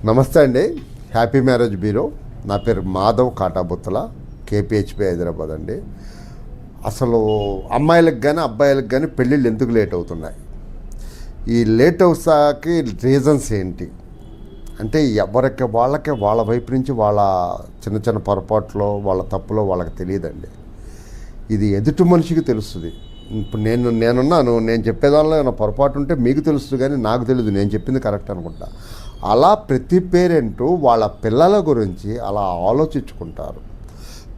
నమస్తే అండి. Happy marriage bureau. నా పేరు మాధవ్ కాటాబుత్తల, కేపీహెచ్పి హైదరాబాద్ అండి. అసలు అమ్మాయిలకు కానీ అబ్బాయిలకు కానీ పెళ్ళిళ్ళు ఎందుకు లేట్ అవుతున్నాయి? ఈ లేట్ అవుతాకి రీజన్స్ ఏంటి అంటే ఎవరికి వాళ్ళ వైపు నుంచి వాళ్ళ చిన్న చిన్న పొరపాట్లో వాళ్ళ తప్పులో వాళ్ళకి తెలియదండి. ఇది ఎదుటి మనిషికి తెలుస్తుంది. ఇప్పుడు నేనున్నాను, నేను చెప్పేదానిలో ఏమైనా పొరపాటు ఉంటే మీకు తెలుస్తుంది, కానీ నాకు తెలియదు నేను చెప్పింది కరెక్ట్ అనుకుంటా. అలా ప్రతి పేరెంటు వాళ్ళ పిల్లల గురించి అలా ఆలోచించుకుంటారు.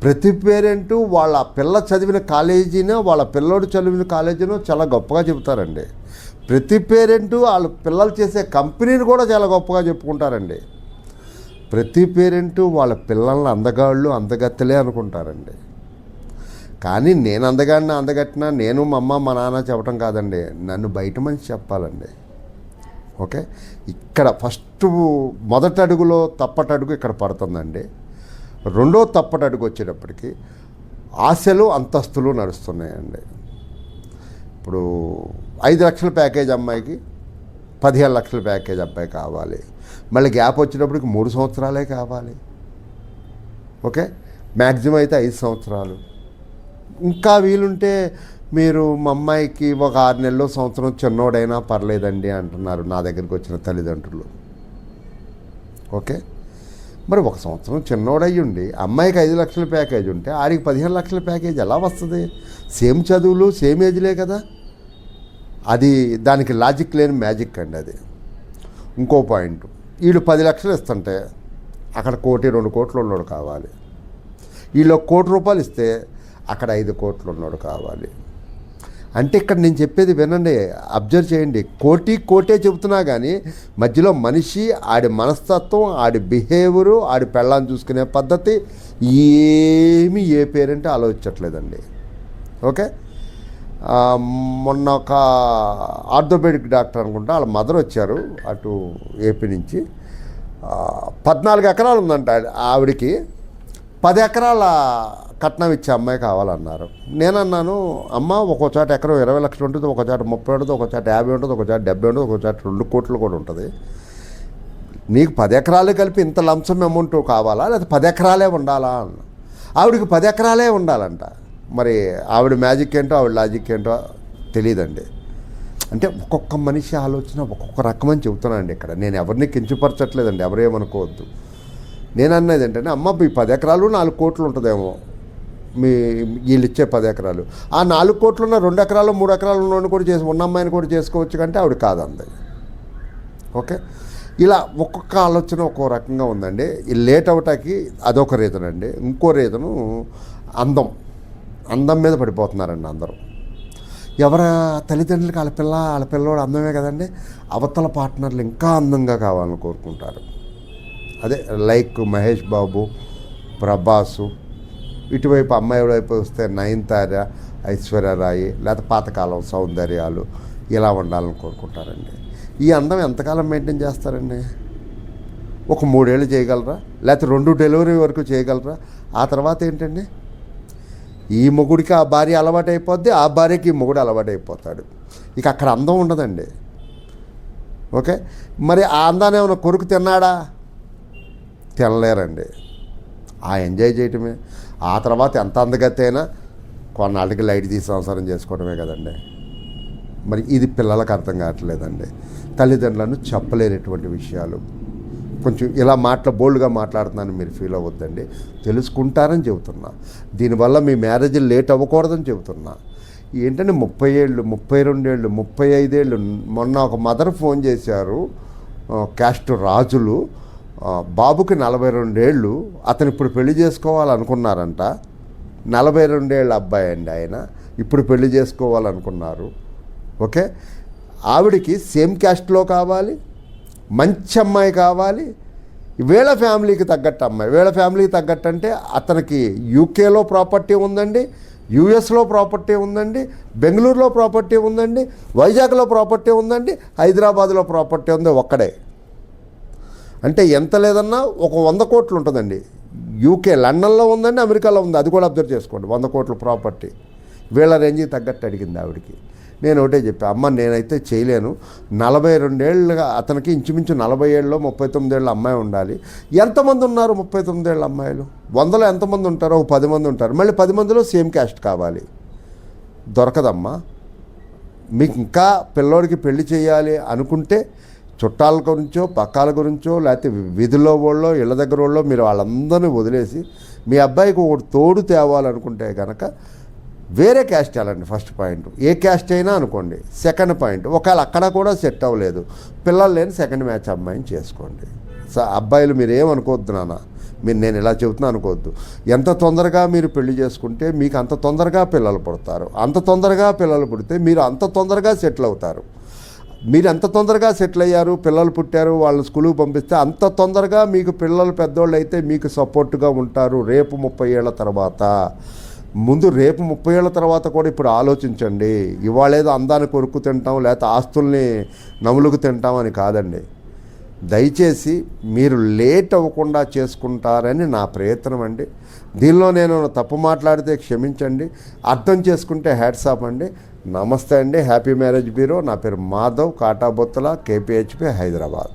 ప్రతి పేరెంటు వాళ్ళ పిల్ల చదివిన కాలేజీనో వాళ్ళ పిల్లోడు చదివిన కాలేజీనో చాలా గొప్పగా చెబుతారండి. ప్రతి పేరెంటు వాళ్ళ పిల్లలు చేసే కంపెనీని కూడా చాలా గొప్పగా చెప్పుకుంటారండి. ప్రతి పేరెంటు వాళ్ళ పిల్లల్ని అందగాళ్ళు అందగత్తెలే అనుకుంటారండి. కానీ నేను అందగట్టినా నేను మా అమ్మ మా నాన్న చెప్పడం కాదండి, నన్ను బయట మనిషి చెప్పాలండి. ఓకే, ఇక్కడ ఫస్ట్ మొదటి అడుగులో తప్పటడుగు ఇక్కడ పడుతుందండి. రెండో తప్పటడుగు వచ్చేటప్పటికి ఆశలు అంతస్తులు నడుస్తున్నాయండి. ఇప్పుడు 5 లక్షల ప్యాకేజ్ అమ్మాయికి 15 లక్షల ప్యాకేజ్ అబ్బాయి కావాలి. మళ్ళీ గ్యాప్ వచ్చేటప్పటికి 3 సంవత్సరాలే కావాలి. ఓకే, మ్యాక్సిమం అయితే 5 సంవత్సరాలు. ఇంకా వీలుంటే మీరు మా అమ్మాయికి ఒక 6 నెలలు సంవత్సరం చిన్నోడైనా పర్లేదండి అంటున్నారు నా దగ్గరికి వచ్చిన తల్లిదండ్రులు. ఓకే, మరి 1 సంవత్సరం చిన్నోడయ్యుండి అమ్మాయికి 5 లక్షల ప్యాకేజ్ ఉంటే ఆడికి 15 లక్షల ప్యాకేజ్ ఎలా వస్తుంది? సేమ్ చదువులు సేమ్ ఏజ్లే కదా. అది దానికి లాజిక్ లేని మ్యాజిక్ అండి అది. ఇంకో పాయింట్, వీళ్ళు 10 లక్షలు ఇస్తుంటే అక్కడ 1 కోటి 2 కోట్లు ఉన్నోడు కావాలి. వీళ్ళు 1 కోటి రూపాయలు ఇస్తే అక్కడ 5 కోట్లు ఉన్నోడు కావాలి. అంటే ఇక్కడ నేను చెప్పేది వినండి, అబ్జర్వ్ చేయండి. కోటే చెబుతున్నా కానీ మధ్యలో మనిషి, ఆడి మనస్తత్వం, ఆడి బిహేవియరు, ఆడి పెళ్ళాన్ని చూసుకునే పద్ధతి ఏమీ ఏ పేరెంట్ ఆలోచించట్లేదండి. ఓకే, మొన్న ఒక ఆర్థోపెడిక్ డాక్టర్ అనుకుంటా వాళ్ళ మదర్ వచ్చారు అటు ఏపీ నుంచి. 14 ఎకరాలు ఉందంట ఆవిడికి. 10 ఎకరాల కట్నం ఇచ్చే అమ్మాయి కావాలన్నారు. నేనన్నాను, అమ్మ ఒక్కో చాట ఎకరం 20 లక్షలు ఉంటుంది, ఒక చాట 30 ఉంటుంది, ఒక చాట 50 ఉంటుంది, ఒక చాట 70 ఉంటుంది, ఒక చాట 2 కోట్లు కూడా ఉంటుంది. నీకు 10 ఎకరాలు కలిపి ఇంత లంసం అమౌంట్ కావాలా, లేదా 10 ఎకరాలే ఉండాలా అన్న. ఆవిడకి 10 ఎకరాలే ఉండాలంట. మరి ఆవిడ మ్యాజిక్ ఏంటో ఆవిడ లాజిక్ ఏంటో తెలియదండి. అంటే ఒక్కొక్క మనిషి ఆలోచన ఒక్కొక్క రకమని చెబుతున్నానండి. ఇక్కడ నేను ఎవరిని కించపరచట్లేదండి, ఎవరేమనుకోవద్దు. నేను అన్నది ఏంటంటే, అమ్మ ఈ 10 ఎకరాలు 4 కోట్లు ఉంటుందేమో వీళ్ళు ఇచ్చే 10 ఎకరాలు. ఆ 4 కోట్లున్న 2 ఎకరాలు 3 ఎకరాలు ఉన్నోడిని కూడా ఉన్న అమ్మాయిని కూడా చేసుకోవచ్చు కంటే ఆవిడ కాదంది. ఓకే, ఇలా ఒక్కొక్క ఆలోచన ఒక్కో రకంగా ఉందండి. ఈ లేట్ అవటానికి అదొక రీజన్ అండి. ఇంకో రీజను అందం మీద పడిపోతున్నారండి అందరూ. ఎవరి తల్లిదండ్రులకి వాళ్ళ పిల్లోడు అందమే కదండి, అవతల పార్ట్నర్లు ఇంకా అందంగా కావాలని కోరుకుంటారు. అదే లైక్ మహేష్ బాబు, ప్రభాసు, ఇటువైపు అమ్మాయి వైపు వస్తే నయనతార, ఐశ్వర్యరాయి, లేదా పాతకాలం సౌందర్యాలు ఇలా ఉండాలని కోరుకుంటారండి. ఈ అందం ఎంతకాలం మెయింటైన్ చేస్తారండి? ఒక 3 ఏళ్ళు చేయగలరా, లేకపోతే 2 డెలివరీ వరకు చేయగలరా? ఆ తర్వాత ఏంటండి, ఈ మొగుడికి ఆ భార్య అలవాటు అయిపోద్ది, ఆ భార్యకి ఈ మొగుడు అలవాటు అయిపోతాడు. ఇక అక్కడ అందం ఉండదండి. ఓకే, మరి ఆ అందాన్ని ఏమైనా కొరుకు తిన్నాడా? తినలేరండి. ఆ ఎంజాయ్ చేయటమే. ఆ తర్వాత ఎంత అందగత్తే అయినా కొన్నాళ్ళకి లైట్ తీసి సంసారం చేసుకోవడమే కదండి. మరి ఇది పిల్లలకు అర్థం కావట్లేదండి. తల్లిదండ్రులను చెప్పలేనటువంటి విషయాలు. కొంచెం ఇలా బోల్డ్గా మాట్లాడుతున్నాను మీరు ఫీల్ అవ్వద్దండి, తెలుసుకుంటారని చెబుతున్నా. దీనివల్ల మీ మ్యారేజ్ లేట్ అవ్వకూడదని చెబుతున్నా. ఏంటంటే 30 ఏళ్ళు, 32 ఏళ్ళు, 35 ఏళ్ళు. మొన్న ఒక మదర్ ఫోన్ చేశారు, క్యాస్ట్ రాజులు, బాబుకి 42 ఏళ్ళు, అతను ఇప్పుడు పెళ్లి చేసుకోవాలనుకున్నారంట. 42 ఏళ్ళ అబ్బాయి అండి ఆయన, ఇప్పుడు పెళ్లి చేసుకోవాలనుకున్నారు. ఓకే, ఆవిడికి సేమ్ క్యాస్ట్లో కావాలి, మంచి అమ్మాయి కావాలి, వీళ్ళ ఫ్యామిలీకి తగ్గట్టు అమ్మాయి. వీళ్ళ ఫ్యామిలీకి తగ్గట్టు అంటే అతనికి యూకేలో ప్రాపర్టీ ఉందండి, యూఎస్లో ప్రాపర్టీ ఉందండి, బెంగళూరులో ప్రాపర్టీ ఉందండి, వైజాగ్లో ప్రాపర్టీ ఉందండి, హైదరాబాద్లో ప్రాపర్టీ ఉంది. ఒక్కడే అంటే ఎంత లేదన్నా ఒక 100 కోట్లు ఉంటుందండి. యూకే లండన్లో ఉందండి, అమెరికాలో ఉంది, అది కూడా అబ్జర్వ్ చేసుకోండి. 100 కోట్ల ప్రాపర్టీ వీళ్ళ రేంజ్కి తగ్గట్టు అడిగింది ఆవిడికి. నేను ఒకటే చెప్పా, అమ్మ నేనైతే చేయలేను, 42 ఏళ్ళుగా అతనికి ఇంచుమించు 40 ఏళ్ళలో 39 ఏళ్ళ అమ్మాయి ఉండాలి. ఎంతమంది ఉన్నారు 39 ఏళ్ళ అమ్మాయిలు? 100లో ఎంతమంది ఉంటారో? ఒక 10 మంది ఉంటారు. మళ్ళీ 10 మందిలో సేమ్ క్యాస్ట్ కావాలి, దొరకదమ్మా. మీకు ఇంకా పిల్లోడికి పెళ్లి చేయాలి అనుకుంటే చుట్టాల గురించో పక్కాల గురించో లేకపోతే వీధుల్లో వాళ్ళో ఇళ్ళ దగ్గర వాళ్ళో మీరు వాళ్ళందరినీ వదిలేసి మీ అబ్బాయికి ఒకటి తోడు తేవాలనుకుంటే కనుక వేరే క్యాస్ట్ వెళ్ళండి. ఫస్ట్ పాయింట్, ఏ క్యాస్ట్ అయినా అనుకోండి. సెకండ్ పాయింట్, ఒకవేళ అక్కడ కూడా సెట్ అవ్వలేదు, పిల్లలు లేని సెకండ్ మ్యాచ్ అమ్మాయిని చేసుకోండి. అబ్బాయిలు మీరు ఏమనుకోవద్దు నాన్న, నేను ఇలా చెబుతున్నా అనుకోవద్దు. ఎంత తొందరగా మీరు పెళ్లి చేసుకుంటే మీకు అంత తొందరగా పిల్లలు పుడతారు. అంత తొందరగా పిల్లలు పుడితే మీరు అంత తొందరగా సెటిల్ అవుతారు. మీరు ఎంత తొందరగా సెటిల్ అయ్యారు, పిల్లలు పుట్టారు, వాళ్ళని స్కూల్కి పంపిస్తే అంత తొందరగా మీకు పిల్లలు పెద్దోళ్ళు అయితే మీకు సపోర్ట్గా ఉంటారు రేపు 30 ఏళ్ళ తర్వాత. ముందు రేపు 30 ఏళ్ళ తర్వాత కూడా ఇప్పుడు ఆలోచించండి. ఇవాళేదో అందాన్ని కొరుకు తింటాం లేకపోతే ఆస్తుల్ని నములుకు తింటాం అని కాదండి. దయచేసి మీరు లేట్ అవ్వకుండా చేసుకుంటారని నా ప్రయత్నం అండి. దీనిలో నేను తప్పు మాట్లాడితే క్షమించండి, అర్థం చేసుకుంటే హ్యాట్స్ ఆఫ్ అండి. నమస్తే అండి. Happy marriage bureau. నా పేరు మాధవ్, కాటాబొత్తల, KPHP, హైదరాబాద్.